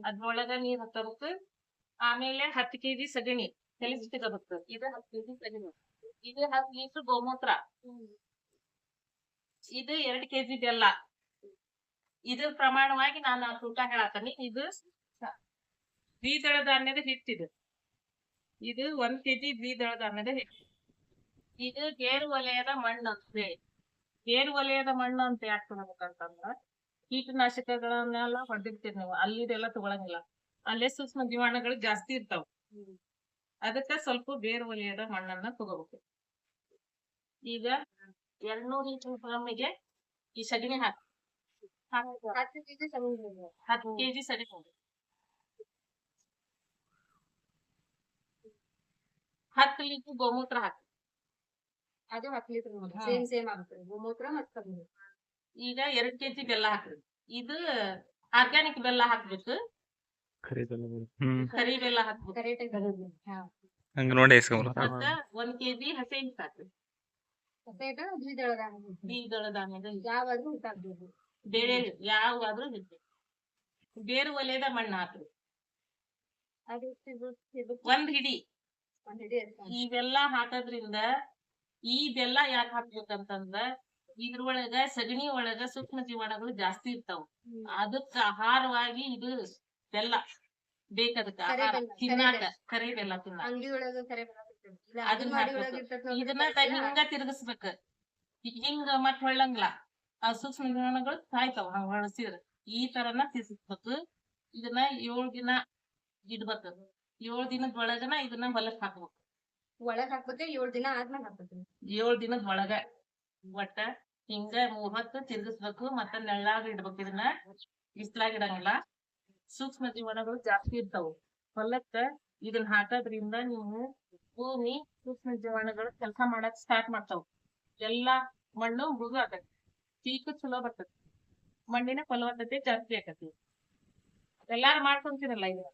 ಅದ್ರೊಳಗ ನೀರ್ ಹಾಕಬೇಕು. ಆಮೇಲೆ 10 kg ಸಗಣಿ ಕಲಿಸ್ತಿರ್ಬೇಕು. ಇದು 10 kg ಸಗಣಿ, ಇದು 10 ಲೀಟರ್ ಗೋಮೂತ್ರ, ಇದು 2 kg ಬೆಲ್ಲ. ಇದ್ರ ಪ್ರಮಾಣವಾಗಿ ನಾನು ತೂಕ ಹೇಳತ್ತೀನಿ. ಇದು ದ್ವಿದಳ ಧಾನ್ಯದ ಹಿಟ್ಟಿದು. ಇದು 1 kg ದ್ವಿದಳ ಧಾನ್ಯದ ಹಿಟ್ಟು. ಇದು ಗೇರು ವಲಯದ ಮಣ್ಣು ಅಂತ ಹೇಳಿ. ಗೇರು ವಲಯದ ಮಣ್ಣು ಅಂತ ಯಾಕೆ ತಗೋಬೇಕಂತಂದ್ರ ಕೀಟನಾಶಕಗಳನ್ನೆಲ್ಲ ಹೊಡೆದಿರ್ತೀರಿ ನೀವು, ಅಲ್ಲಿದೆಲ್ಲ ತಗೊಳಂಗಿಲ್ಲ. ಅಲ್ಲೇ ಸೂಕ್ಷ್ಮ ಜೀವಾಣುಗಳು ಜಾಸ್ತಿ ಇರ್ತಾವ. ಅದಕ್ಕ ಸ್ವಲ್ಪ ಬೇರು ವಲಯದ ಮಣ್ಣನ್ನ ತಗೋಬೇಕು. ಈಗ 200 ಲೀಟರ್ ಡ್ರಮ್ಮಿಗೆ ಈ ಸಗಣಿ ಹಾಕಿ 10 kg ಸಗಣಿ, 10 ಲೀಟರ್ ಗೋಮೂತ್ರ ಹಾಕಿ. ಅದು 10 ಲೀಟರ್ ಸೇಮ್ ಆಗುತ್ತೆ ಗೋಮೂತ್ರ ಮತ್ತು ಸಗಣಿ. ಈಗ 2 kg ಬೆಲ್ಲ ಹಾಕ್ರಿ. ಇದು ಆರ್ಗ್ಯಾನಿಕ್ ಬೆಲ್ಲ ಹಾಕ್ಬೇಕು. ಕರಿ ಬೆಲ್ಲ ಹಾಕ್ಬೇಕು. ಹಂಗ ನೋಡಿ 1 kg ಹಸಿ ಹಿಟ್ಟು ಹಾಕ್ರಿ. ದ್ವಿದಳ ಧಾನ್ಯದ ಯಾವಾದ್ರೂ ಹಿಟ್ಟಾಗ್ಬೋದು, ಬೇಳೆ ಯಾವಾದ್ರೂ ಹಿಟ್ಟು. ಬೇರು ವಲಯದ ಮಣ್ಣು ಹಾಕ್ರಿ. ಒಂದ್ ಹಿಡಿ. ಇವೆಲ್ಲ ಹಾಕೋದ್ರಿಂದ ಈ ಬೆಲ್ಲ ಯಾಕೆ ಹಾಕ್ಬೇಕಂತಂದ್ರ ಇದ್ರೊಳಗ ಸಗಣಿ ಒಳಗ ಸೂಕ್ಷ್ಮ ಜೀವಾಣುಗಳು ಜಾಸ್ತಿ ಇರ್ತಾವ. ಅದಕ್ಕ ಆಹಾರವಾಗಿ ಇದು ಬೆಲ್ಲ ಬೇಕದಕ್ಕ ತಿನ್ನಾಕ. ಕರಿ ಬೆಲ್ಲ ತಿನ್ನ ಇದನ್ನ ಹಿಂಗ ತಿರುಗಿಸ್ಬೇಕ. ಹಿಂಗ ಮತ್ ಹೊಳ್ಳಂಗಿಲ್ಲ, ಆ ಸೂಕ್ಷ್ಮ ಜೀವಾಣುಗಳು ಸಾಯ್ತಾವ ಹಂಗ ಹೊಳಸಿದ್ರ. ಈ ತರನ ತಿರ್ಗಿಸ್ಬೇಕು. ಇದನ್ನ 7 ದಿನ ಇಡ್ಬೇಕು. 7 ದಿನದೊಳಗನ ಇದನ್ನ ಹೊಲಕ್ ಹಾಕ್ಬೇಕು. ಒಳಗ್ ಹಾಕ್ಬೇಕು. 7 ದಿನ ಆದ್ಮೇಲೆ ಹಾಕ್ಬೇಕು. 7 ದಿನದ ಒಳಗ ಒಟ್ಟ ಹಿಂಗ 3 ಹೊತ್ತು ತಿರ್ಗಿಸ್ಬೇಕು. ಮತ್ತ ನೆಳ್ಳಾಗ ಇಡ್ಬೇಕು. ಇದನ್ನ ಬಿಸ್ಲಾಗ ಇಡಂಗಿಲ್ಲ. ಸೂಕ್ಷ್ಮ ಜೀವಾಣುಗಳು ಜಾಸ್ತಿ ಇರ್ತಾವ ಹೊಲಕ್ಕ. ಇದನ್ನ ಹಾಕೋದ್ರಿಂದ ನೀವು ಭೂಮಿ ಸೂಕ್ಷ್ಮ ಜೀವಾಣುಗಳು ಕೆಲಸ ಮಾಡಕ್ ಸ್ಟಾರ್ಟ್ ಮಾಡ್ತಾವ. ಎಲ್ಲಾ ಮಣ್ಣು ಮೃದು ಆಗತ್ತೆ, ಪೀಕು ಚಲೋ ಬರ್ತದೆ, ಮಣ್ಣಿನ ಫಲವತ್ತತೆ ಜಾಸ್ತಿ ಆಕತಿ. ಎಲ್ಲಾರು ಮಾಡ್ಕೊಂತೀರಲ್ಲ ಇದು.